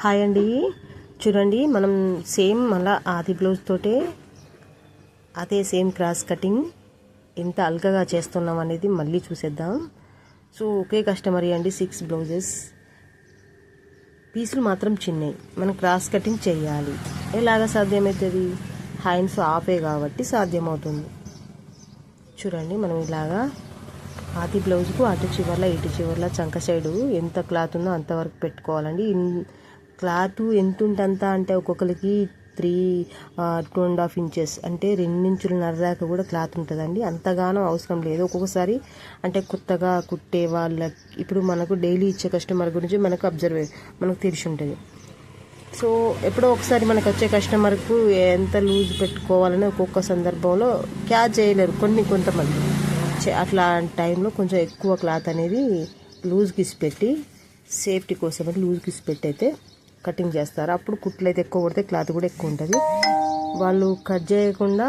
Hi అండి. చూడండి, మనం సేమ్ మళ్ళీ ఆది బ్లౌజ్ తోటే అదే సేమ్ క్రాస్ కటింగ్ ఎంత అల్కగా చేస్తున్నాం అనేది మళ్ళీ చూసేద్దాం. సో ఒకే కస్టమర్ అండి, 6 బ్లౌజెస్, పీసులు మాత్రం చిన్నవి. మనం క్రాస్ కటింగ్ చేయాలి. ఎలాగ సాధ్యమవుతుంది? హ్యాండ్స్ ఆపే కాబట్టి సాధ్యమవుతుంది. చూడండి, మనం ఇలాగా ఆది బ్లౌజ్కు అటు చివర్ల ఇటు చివర్ల చంక సైడు ఎంత క్లాత్ ఉందో అంతవరకు పెట్టుకోవాలండి. క్లాత్ ఎంత ఉంటుందంత అంటే ఒక్కొక్కరికి 2.5 ఇంచెస్ అంటే 2 ఇంచులన్నర దాకా కూడా క్లాత్ ఉంటుందండి. అంతగానో అవసరం లేదు. ఒక్కొక్కసారి అంటే కొత్తగా కుట్టే వాళ్ళకి, ఇప్పుడు మనకు డైలీ ఇచ్చే కస్టమర్ గురించి మనకు తెలిసి ఉంటుంది. సో ఎప్పుడో ఒకసారి మనకు వచ్చే కస్టమర్కు ఎంత లూజ్ పెట్టుకోవాలని ఒక్కొక్క సందర్భంలో క్యాచ్ చేయలేరు కొంతమంది. అట్లా టైంలో కొంచెం ఎక్కువ క్లాత్ అనేది లూజ్కి ఇసిపెట్టి, సేఫ్టీ కోసం అని లూజ్కి ఇసిపెట్టి అయితే కటింగ్ చేస్తారు. అప్పుడు కుట్లు అయితే ఎక్కువ కొడితే క్లాత్ కూడా ఎక్కువ ఉంటుంది. వాళ్ళు కట్ చేయకుండా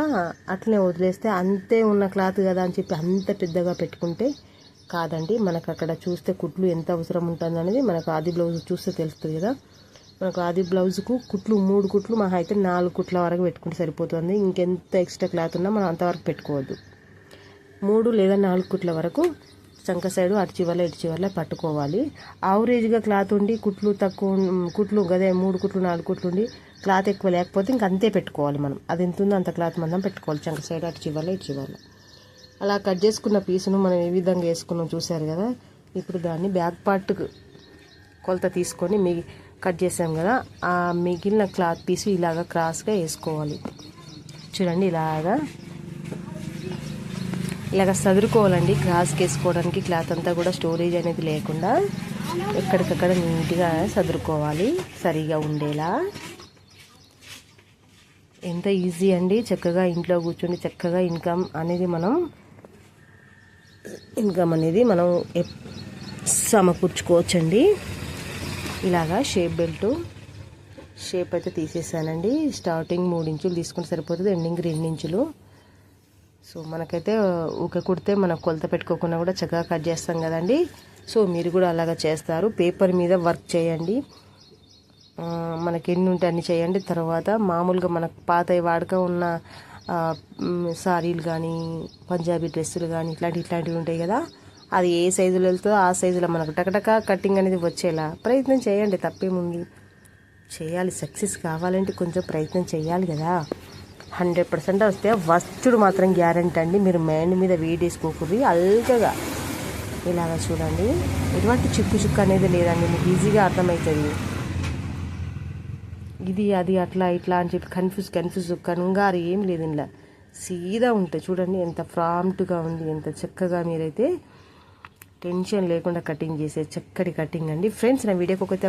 అట్లనే వదిలేస్తే అంతే ఉన్న క్లాత్ కదా అని చెప్పి అంత పెద్దగా పెట్టుకుంటే కాదండి. మనకు అక్కడ చూస్తే కుట్లు ఎంత అవసరం ఉంటుంది అనేది మనకు ఆది బ్లౌజ్ చూస్తే తెలుస్తుంది కదా. మనకు ఆది బ్లౌజ్కు కుట్లు 3 కుట్లు, మహా అయితే 4 కుట్ల వరకు పెట్టుకుంటే సరిపోతుంది. ఇంకెంత ఎక్స్ట్రా క్లాత్ ఉన్నా మనం అంతవరకు పెట్టుకోవద్దు. 3 లేదా 4 కుట్ల వరకు చంక సైడు అటు చివర్ల ఇటు చివర్ల పట్టుకోవాలి. యావరేజ్గా క్లాత్ ఉండి కుట్లు గదే 3 కుట్లు 4 కుట్లు ఉండి క్లాత్ ఎక్కువ లేకపోతే ఇంక అంతే పెట్టుకోవాలి. మనం అది ఎంత ఉందో అంత క్లాత్ మనం పెట్టుకోవాలి చంక సైడ్ అటు చివర్ల ఇటు చివర్ల. అలా కట్ చేసుకున్న పీసును మనం ఏ విధంగా వేసుకున్నాం చూసారు కదా. ఇప్పుడు దాన్ని బ్యాక్ పార్ట్కు కొలత తీసుకొని కట్ చేసాం కదా, ఆ మిగిలిన క్లాత్ పీసు ఇలాగ క్రాస్గా వేసుకోవాలి. చూడండి, ఇలాగ సదురుకోవాలండి. క్రాస్కి వేసుకోవడానికి క్లాత్ అంతా కూడా స్టోరేజ్ అనేది లేకుండా ఎక్కడికక్కడ నీట్గా సదురుకోవాలి, సరిగా ఉండేలా. ఎంత ఈజీ అండి. చక్కగా ఇంట్లో కూర్చొని చక్కగా ఇన్కమ్ అనేది మనం సమకూర్చుకోవచ్చండి. ఇలాగా షేప్ అయితే తీసేసానండి. స్టార్టింగ్ 3 ఇంచులు తీసుకుంటే సరిపోతుంది, ఎండింగ్ 2 ఇంచులు. సో మనకైతే ఊక కుడితే మనం కొలత పెట్టుకోకుండా కూడా చక్కగా కట్ చేస్తాం కదండి. సో మీరు కూడా అలాగా చేస్తారు. పేపర్ మీద వర్క్ చేయండి, మనకి ఎన్ని ఉంటే అన్ని చేయండి. తర్వాత మామూలుగా మనకు పాత వాడక ఉన్న సారీలు కానీ, పంజాబీ డ్రెస్సులు కానీ ఇట్లాంటివి ఉంటాయి కదా, అది ఏ సైజులో వెళ్తుందో ఆ సైజులో మనకు టకటక కటింగ్ అనేది వచ్చేలా ప్రయత్నం చేయండి. తప్పేముంది, చేయాలి. సక్సెస్ కావాలంటే కొంచెం ప్రయత్నం చేయాలి కదా. 100% వస్తే వస్తుడు మాత్రం గ్యారెంటీ అండి. మీరు మైండ్ మీద వేడేసుకోకూడదు. అల్కగా ఇలాగా చూడండి, ఎటువంటి చిక్కు అనేది లేదండి. మీకు ఈజీగా అర్థమవుతుంది. ఇది అది అట్లా ఇట్లా అని చెప్పి కన్ఫ్యూజ్ కంగారు ఏం లేదు. ఇలా సీదా ఉంటాయి. చూడండి ఎంత ప్రాంప్ట్గా ఉంది, ఎంత చక్కగా మీరైతే టెన్షన్ లేకుండా కటింగ్ చేసే చక్కటి కటింగ్ అండి. ఫ్రెండ్స్, నా వీడియోకి ఒకతే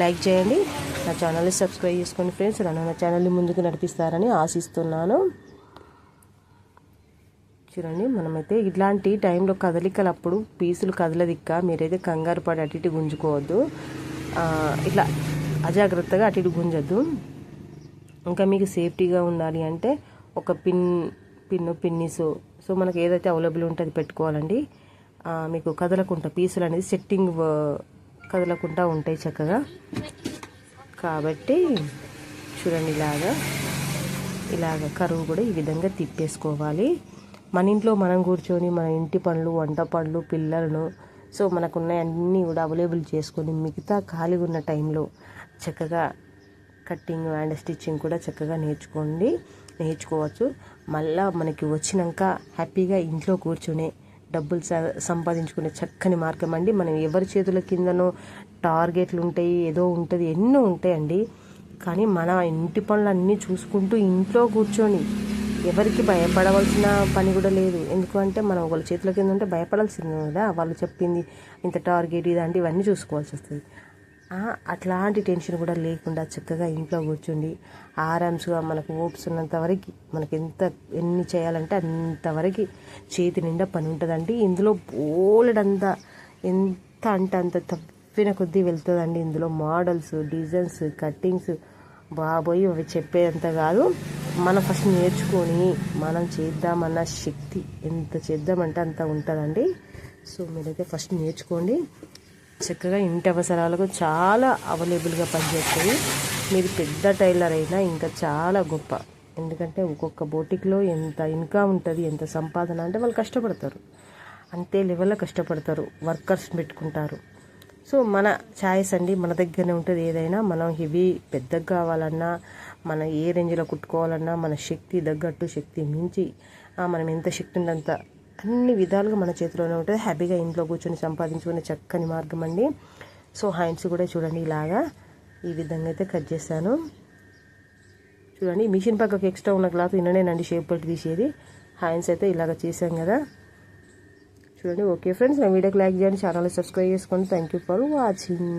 లైక్ చేయండి, నా ఛానల్ని సబ్స్క్రైబ్ చేసుకోండి. ఫ్రెండ్స్, నా ఛానల్ని ముందుకు నడిపిస్తారని ఆశిస్తున్నాను. చూడండి, మనమైతే ఇట్లాంటి టైంలో కదలికలప్పుడు పీసులు కదలదిక్క మీరైతే కంగారు పడి అటు ఇటు గుంజుకోవద్దు. ఇట్లా అజాగ్రత్తగా అటు ఇటు గుంజద్దు. ఇంకా మీకు సేఫ్టీగా ఉండాలి అంటే ఒక పిన్నీసు సో మనకు ఏదైతే అవైలబుల్ ఉంటే అది పెట్టుకోవాలండి. మీకు కదలకుండా పీసులు అనేది సెట్టింగ్ కదలకుండా ఉంటాయి చక్కగా. కాబట్టి చూడండి, ఇలాగ కరువు కూడా ఈ విధంగా తిప్పేసుకోవాలి. మన ఇంట్లో మనం కూర్చొని మన ఇంటి పనులు, వంట పనులు, పిల్లలను సో మనకున్న అన్నీ కూడా అవైలబుల్ చేసుకొని మిగతా ఖాళీగా ఉన్న టైంలో చక్కగా కట్టింగ్ అండ్ స్టిచ్చింగ్ కూడా చక్కగా నేర్చుకోవచ్చు. మళ్ళీ మనకి వచ్చినాక హ్యాపీగా ఇంట్లో కూర్చొని డబ్బులు సంపాదించుకునే చక్కని మార్గం అండి. మనం ఎవరి చేతుల కిందనో టార్గెట్లు ఉంటాయి, ఏదో ఉంటుంది, ఎన్నో ఉంటాయండి. కానీ మన ఇంటి పనులు అన్నీ చూసుకుంటూ ఇంట్లో కూర్చొని ఎవరికి భయపడవలసిన పని కూడా లేదు. ఎందుకంటే మనం వాళ్ళ చేతుల కింద ఉంటే భయపడాల్సింది కదా. వాళ్ళు చెప్పింది ఇంత టార్గెట్ ఇదంటే ఇవన్నీ చూసుకోవాల్సి వస్తుంది. అట్లాంటి టెన్షన్ కూడా లేకుండా చక్కగా ఇంట్లో కూర్చోండి. ఆరామ్స్గా మనకు ఓప్స్ ఉన్నంత వరకు మనకి ఎన్ని చేయాలంటే అంతవరకు చేతి నిండా పని ఉంటుందండి. ఇందులో బోలెడంతా ఎంత అంటే అంత తప్పిన కొద్దీ వెళ్తుందండి. ఇందులో మోడల్స్, డిజైన్స్, కట్టింగ్స్ బాబోయ్ అవి చెప్పేంత కాదు. మనం ఫస్ట్ నేర్చుకొని మనం చేద్దామన్న శక్తి ఎంత చేద్దామంటే అంత ఉంటుందండి. సో మీరైతే ఫస్ట్ నేర్చుకోండి. చక్కగా ఇంటి అవసరాలకు చాలా అవైలబుల్గా పనిచేస్తుంది. మీరు పెద్ద టైలర్ అయినా ఇంకా చాలా గొప్ప. ఎందుకంటే ఒక్కొక్క బోటిక్లో ఎంత ఇన్కమ్ ఉంటుంది, ఎంత సంపాదన అంటే వాళ్ళు కష్టపడతారు, అంతే లెవెల్లో కష్టపడతారు, వర్కర్స్ పెట్టుకుంటారు. సో మన ఛాయిస్ అండి, మన దగ్గరనే ఉంటుంది. ఏదైనా మనం హెవీ పెద్దగా కావాలన్నా, మన ఏ రేంజ్లో కుట్టుకోవాలన్నా మన శక్తి తగ్గట్టు, శక్తి మించి మనం ఎంత శక్తి ఉందంత అన్ని విధాలుగా మన చేతిలోనే ఉంటుంది. హ్యాపీగా ఇంట్లో కూర్చొని సంపాదించుకునే చక్కని మార్గం అండి. సో హ్యాండ్స్ కూడా చూడండి, ఇలాగా ఈ విధంగా అయితే కట్ చేశాను. చూడండి, మిషన్ పక్కకు ఎక్స్ట్రా ఉన్న క్లాత్ ఇన్ననేనండి షేప్ పట్టి తీసేది. హ్యాండ్స్ అయితే ఇలాగ చేసాం కదా. చూడండి. ఓకే ఫ్రెండ్స్, నా వీడియోకి లైక్ చేయండి, ఛానల్ సబ్స్క్రైబ్ చేసుకోండి. Thank you for watching.